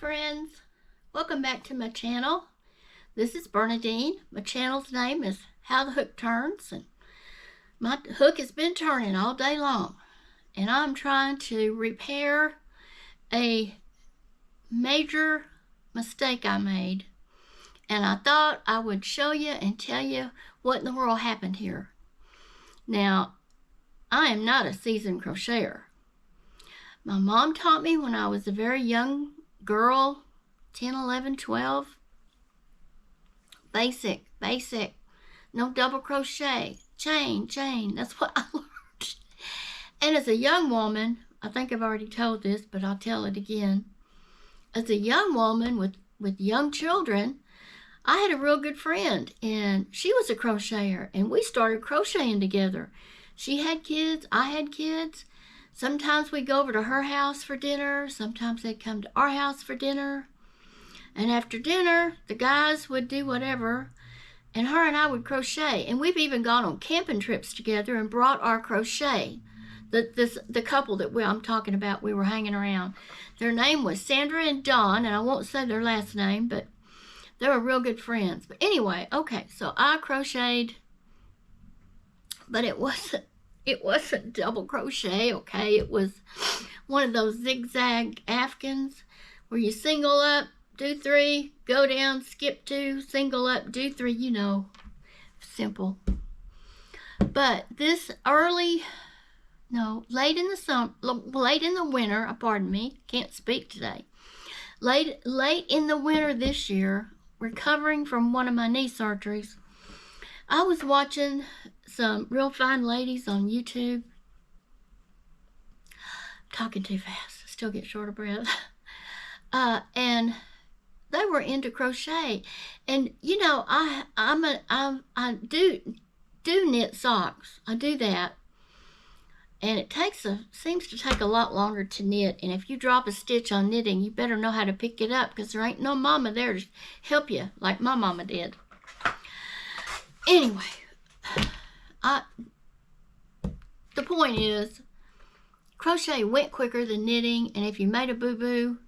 friends, welcome back to my channel. This is Bernadine. My channel's name is How the Hook Turns, and my hook has been turning all day long, and I'm trying to repair a major mistake I made, and I thought I would show you and tell you what in the world happened here. Now, I am not a seasoned crocheter. My mom taught me when I was a very young girl, 10, 11, 12. Basic. No double crochet. Chain. That's what I learned. And as a young woman, I think I've already told this, but I'll tell it again. As a young woman with young children, I had a real good friend, and she was a crocheter, and we started crocheting together. She had kids, I had kids. Sometimes we'd go over to her house for dinner. Sometimes they'd come to our house for dinner. And after dinner, the guys would do whatever, and her and I would crochet. And we've even gone on camping trips together and brought our crochet. The couple that I'm talking about, we were hanging around. Their name was Sandra and Dawn, and I won't say their last name, but they were real good friends. But anyway, okay, so I crocheted, but it wasn't double crochet, okay? It was one of those zigzag Afghans where you single up, do 3, go down, skip 2, single up, do 3, you know, simple. But this late in the winter, pardon me, can't speak today. Late in the winter this year, recovering from one of my knee surgeries, I was watching some real fine ladies on YouTube. Talking too fast, still get short of breath. And they were into crochet, and you know, I do knit socks. I do that, and it seems to take a lot longer to knit. And if you drop a stitch on knitting, you better know how to pick it up, because there ain't no mama there to help you like my mama did. Anyway, the point is, crochet went quicker than knitting, and if you made a boo-boo,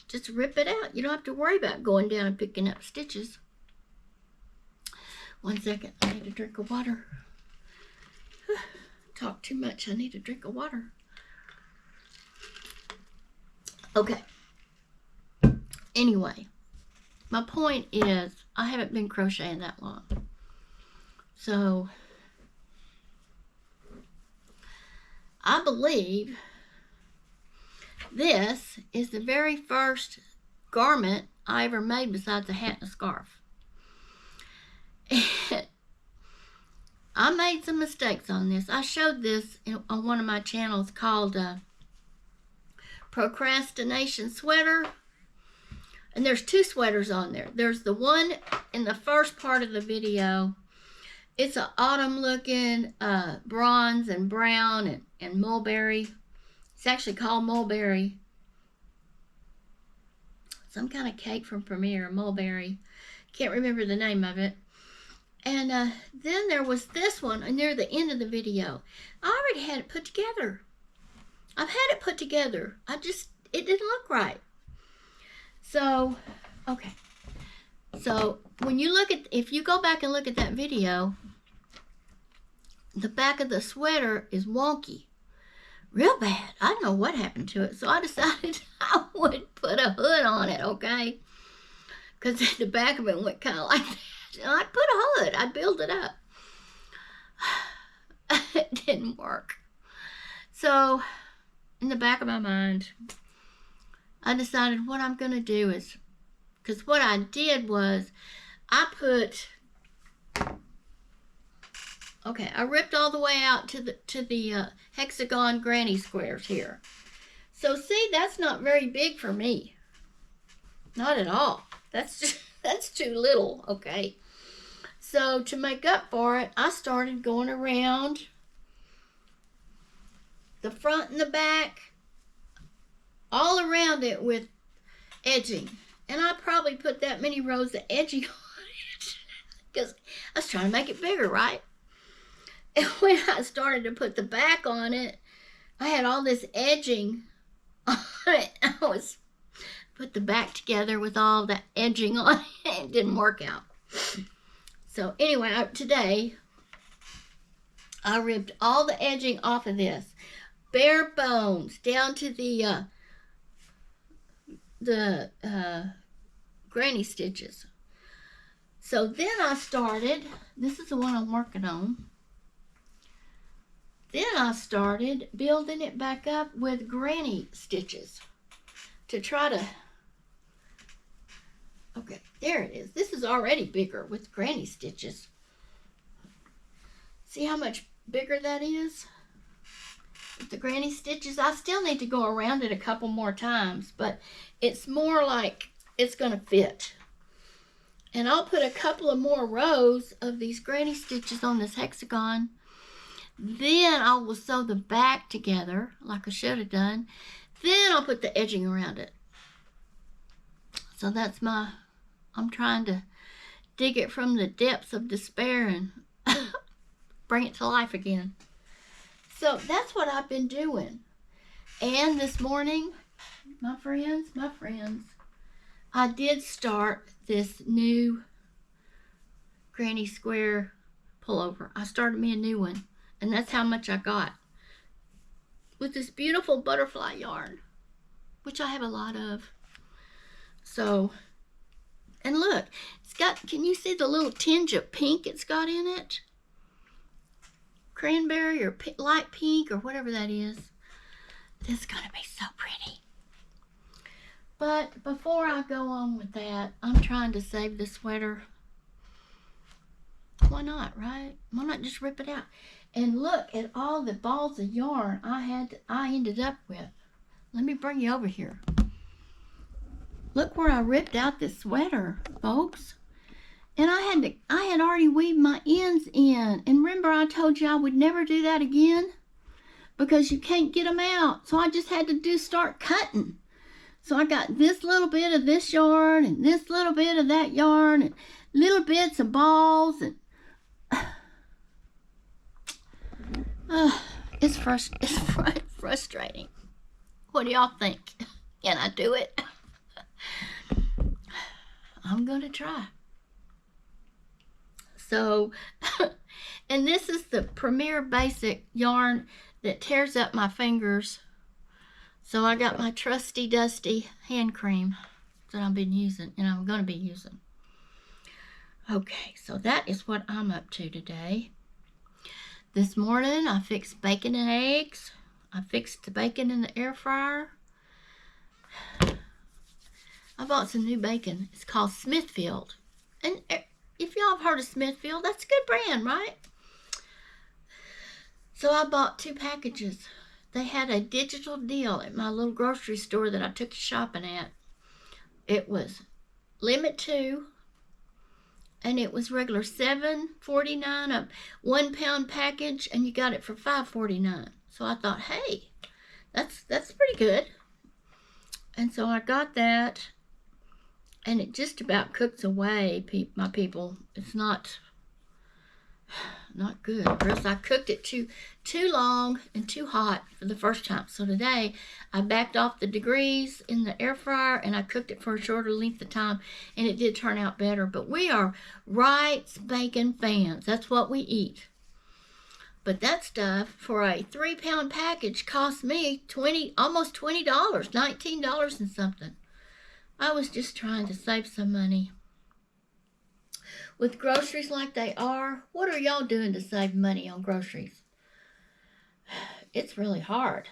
just rip it out. You don't have to worry about going down and picking up stitches. 1 second, I need a drink of water. Talk too much, I need a drink of water. Okay. Anyway, my point is, I haven't been crocheting that long. So, I believe this is the very first garment I ever made besides a hat and a scarf. And I made some mistakes on this. I showed this on one of my channels called Procrastination Sweater. And there's 2 sweaters on there. There's the one in the first part of the video. It's an autumn looking bronze and brown and mulberry. It's actually called mulberry. Some kind of cake from Premier, mulberry. Can't remember the name of it. And then there was this one near the end of the video. I already had it put together. I've had it put together. It didn't look right. So, okay. So, if you go back and look at that video, the back of the sweater is wonky. Real bad. I don't know what happened to it. So I decided I would put a hood on it, okay? Because the back of it went kind of like that. And I'd put a hood. I'd build it up. It didn't work. So, in the back of my mind, I decided what I'm going to do is, because what I did was, I ripped all the way out to the hexagon granny squares here. So see, that's not very big for me. Not at all. That's too little, okay? So to make up for it, I started going around the front and the back, all around it with edging. And I probably put that many rows of edging on it because I was trying to make it bigger, right? And when I started to put the back on it, I had all this edging on it. I was put the back together with all the edging on it. It didn't work out. So anyway, today I ripped all the edging off of this, bare bones, down to the granny stitches. So then I started, this is the one I'm working on. Then I started building it back up with granny stitches to try to, okay, there it is. This is already bigger with granny stitches. See how much bigger that is? With the granny stitches, I still need to go around it a couple more times, but it's more like it's gonna fit. And I'll put a couple of more rows of these granny stitches on this hexagon. Then I will sew the back together like I should have done. Then I'll put the edging around it. So that's I'm trying to dig it from the depths of despair and bring it to life again. So that's what I've been doing. And this morning, my friends, I did start this new granny square pullover. I started me a new one, and that's how much I got. With this beautiful butterfly yarn, which I have a lot of. So, and look, it's got, can you see the little tinge of pink it's got in it? Cranberry or light pink or whatever that is. This is going to be so pretty. But before I go on with that, I'm trying to save the sweater. Why not, right? Why not just rip it out? And look at all the balls of yarn I ended up with. Let me bring you over here. Look where I ripped out this sweater, folks. And I had already weaved my ends in. And remember I told you I would never do that again? Because you can't get them out. So I just had to start cutting. So I got this little bit of this yarn and this little bit of that yarn and little bits of balls and it's frustrating. What do y'all think? Can I do it? I'm gonna try. So, and this is the Premier Basic yarn that tears up my fingers. So I got my trusty dusty hand cream that I've been using and I'm going to be using. Okay, so that is what I'm up to today. This morning I fixed bacon and eggs. I fixed the bacon in the air fryer. I bought some new bacon. It's called Smithfield. And if y'all have heard of Smithfield, that's a good brand, right? So I bought 2 packages. They had a digital deal at my little grocery store that I took you shopping at. It was limit 2, and it was regular $7.49 a 1 pound package, and you got it for $5.49. So I thought, hey, that's pretty good. And so I got that, and it just about cooks away, my people. It's not good, or else I cooked it too long and too hot for the first time. So today I backed off the degrees in the air fryer and I cooked it for a shorter length of time, and it did turn out better. But we are Wright's bacon fans. That's what we eat. But that stuff for a 3 pound package cost me almost $20, $19 and something. I was just trying to save some money. With groceries like they are, what are y'all doing to save money on groceries? It's really hard.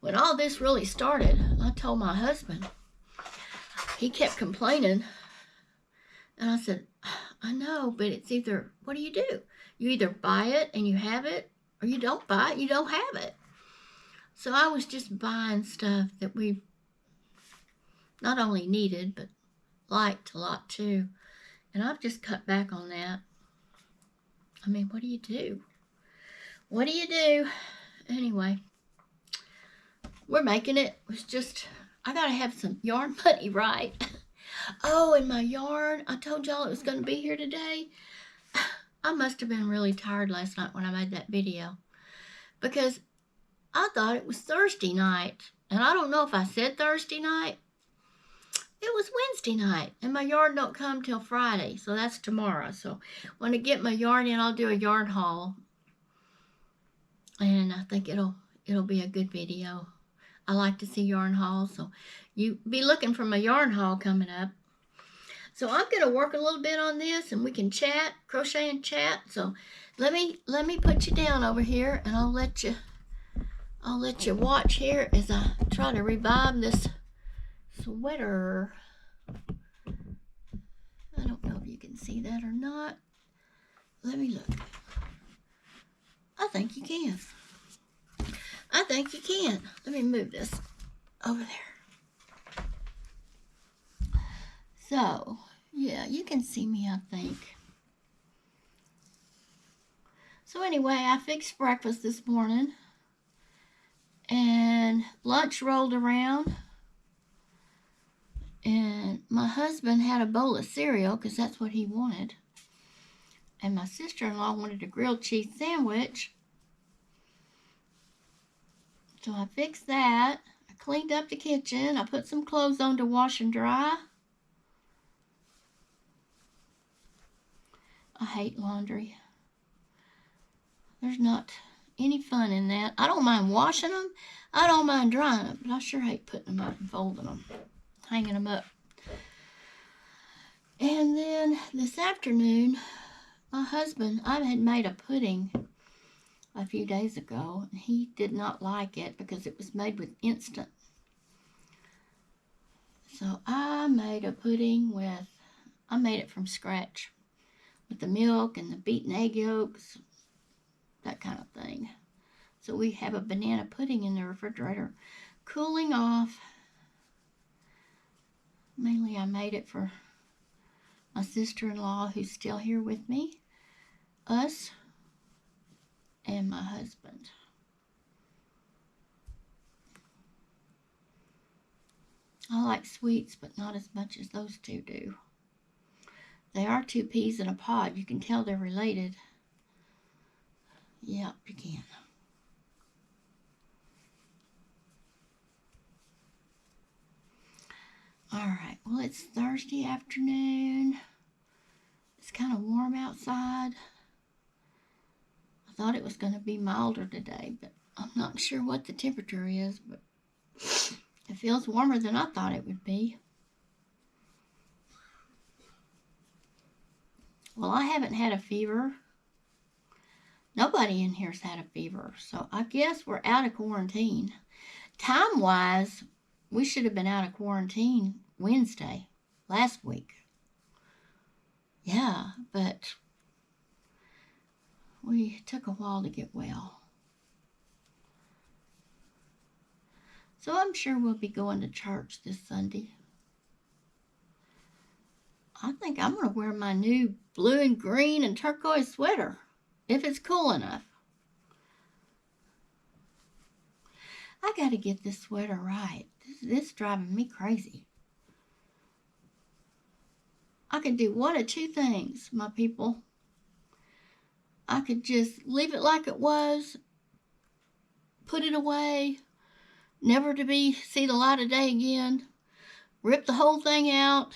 When all this really started, I told my husband. He kept complaining. And I said, I know, but it's either, what do? You either buy it and you have it, or you don't buy it, you don't have it. So I was just buying stuff that we not only needed, but liked a lot too. And I've just cut back on that. I mean, what do you do? What do you do? Anyway, we're making it. It's just, I gotta have some yarn money, right? Oh, and my yarn, I told y'all it was going to be here today. I must have been really tired last night when I made that video, because I thought it was Thursday night. And I don't know if I said Thursday night, It was Wednesday night, and my yarn don't come till Friday, so that's tomorrow. So when I get my yarn in, I'll do a yarn haul, and I think it'll be a good video. I like to see yarn hauls, so you be looking for my yarn haul coming up. So I'm gonna work a little bit on this, and we can chat, crochet and chat. So let me put you down over here, and I'll let you watch here as I try to revive this sweater. I don't know if you can see that or not. Let me look. I think you can. I think you can. Let me move this over there. So, yeah, you can see me, I think. So anyway, I fixed breakfast this morning, and lunch rolled around, and my husband had a bowl of cereal because that's what he wanted, and my sister-in-law wanted a grilled cheese sandwich. So I fixed that. I cleaned up the kitchen. I put some clothes on to wash and dry. I hate laundry. There's not any fun in that. I don't mind washing them. I don't mind drying them. But I sure hate putting them up and folding them, hanging them up. And then this afternoon, my husband, I had made a pudding a few days ago, and he did not like it because it was made with instant. So I made a pudding I made it from scratch with the milk and the beaten egg yolks, that kind of thing. So we have a banana pudding in the refrigerator cooling off. Mainly I made it for my sister-in-law who's still here with me, us, and my husband. I like sweets, but not as much as those two do. They are two peas in a pod. You can tell they're related. Yep, you can. Alright, well, it's Thursday afternoon. It's kind of warm outside. I thought it was going to be milder today, but I'm not sure what the temperature is, but it feels warmer than I thought it would be. Well, I haven't had a fever. Nobody in here's had a fever, so I guess we're out of quarantine. Time-wise, we should have been out of quarantine Wednesday, last week. Yeah, but we took a while to get well. So I'm sure we'll be going to church this Sunday. I think I'm going to wear my new blue and green and turquoise sweater, if it's cool enough. I got to get this sweater right. This is driving me crazy. I could do one of two things, my people. I could just leave it like it was, put it away, never to see the light of day again, rip the whole thing out,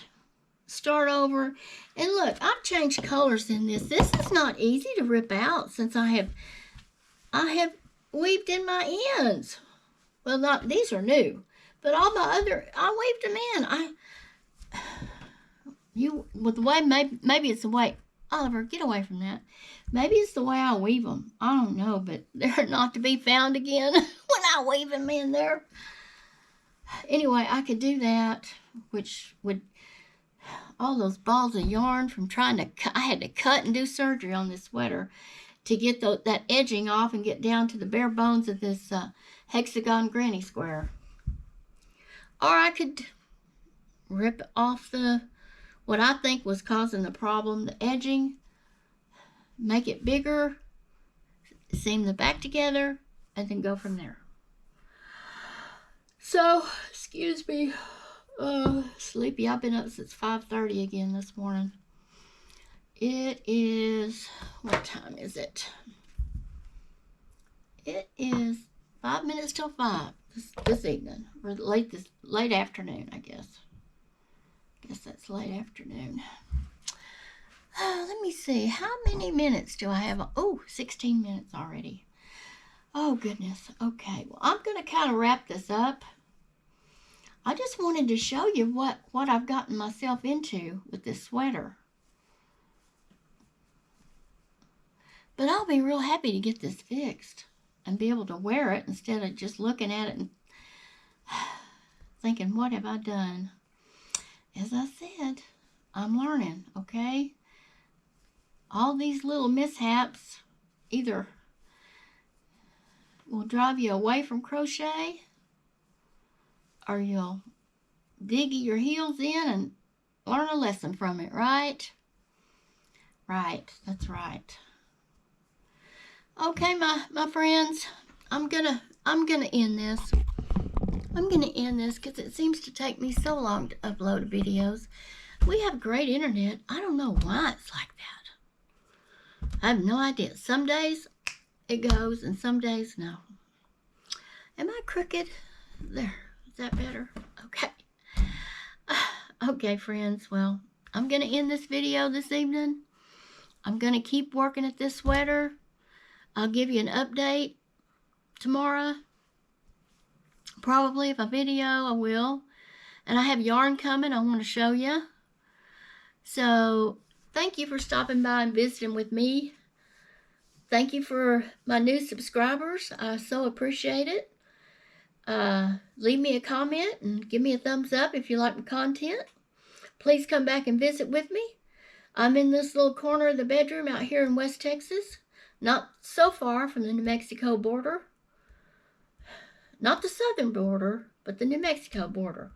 start over. And look, I've changed colors in this. This is not easy to rip out since I have weaved in my ends. Well, not these are new, but all my other, I weaved them in. With the way, maybe it's the way, Oliver, get away from that. Maybe it's the way I weave them. I don't know, but they're not to be found again when I weave them in there. Anyway, I could do that, which would, all those balls of yarn from trying to cut, I had to cut and do surgery on this sweater to get that edging off and get down to the bare bones of this hexagon granny square. Or I could rip off what I think was causing the problem, the edging, make it bigger, seam the back together, and then go from there. So, excuse me, sleepy. I've been up since 5:30 again this morning. It is, what time is it? It is 5 minutes till 5 this evening, or late afternoon, I guess. guess that's late afternoon. Let me see. How many minutes do I have? Oh, 16 minutes already. Oh, goodness. Okay. Well, I'm going to kind of wrap this up. I just wanted to show you what I've gotten myself into with this sweater. But I'll be real happy to get this fixed and be able to wear it instead of just looking at it and thinking, what have I done? As I said, I'm learning, okay? All these little mishaps either will drive you away from crochet or you'll dig your heels in and learn a lesson from it, right? Right, that's right. Okay, my friends, I'm gonna end this. I'm gonna end this because it seems to take me so long to upload videos. We have great internet. I don't know why it's like that. I have no idea. Some days it goes and some days no. Am I crooked? There. Is that better? Okay. Okay, friends. Well, I'm going to end this video this evening. I'm going to keep working at this sweater. I'll give you an update tomorrow. Probably if I video, I will. And I have yarn coming I want to show you. So, thank you for stopping by and visiting with me. Thank you for my new subscribers. I so appreciate it. Leave me a comment and give me a thumbs up if you like my content. Please come back and visit with me. I'm in this little corner of the bedroom out here in West Texas. Not so far from the New Mexico border. Not the southern border, but the New Mexico border.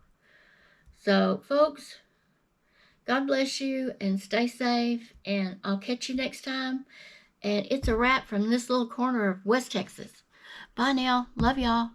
So, folks, God bless you and stay safe. And I'll catch you next time. And it's a wrap from this little corner of West Texas. Bye now. Love y'all.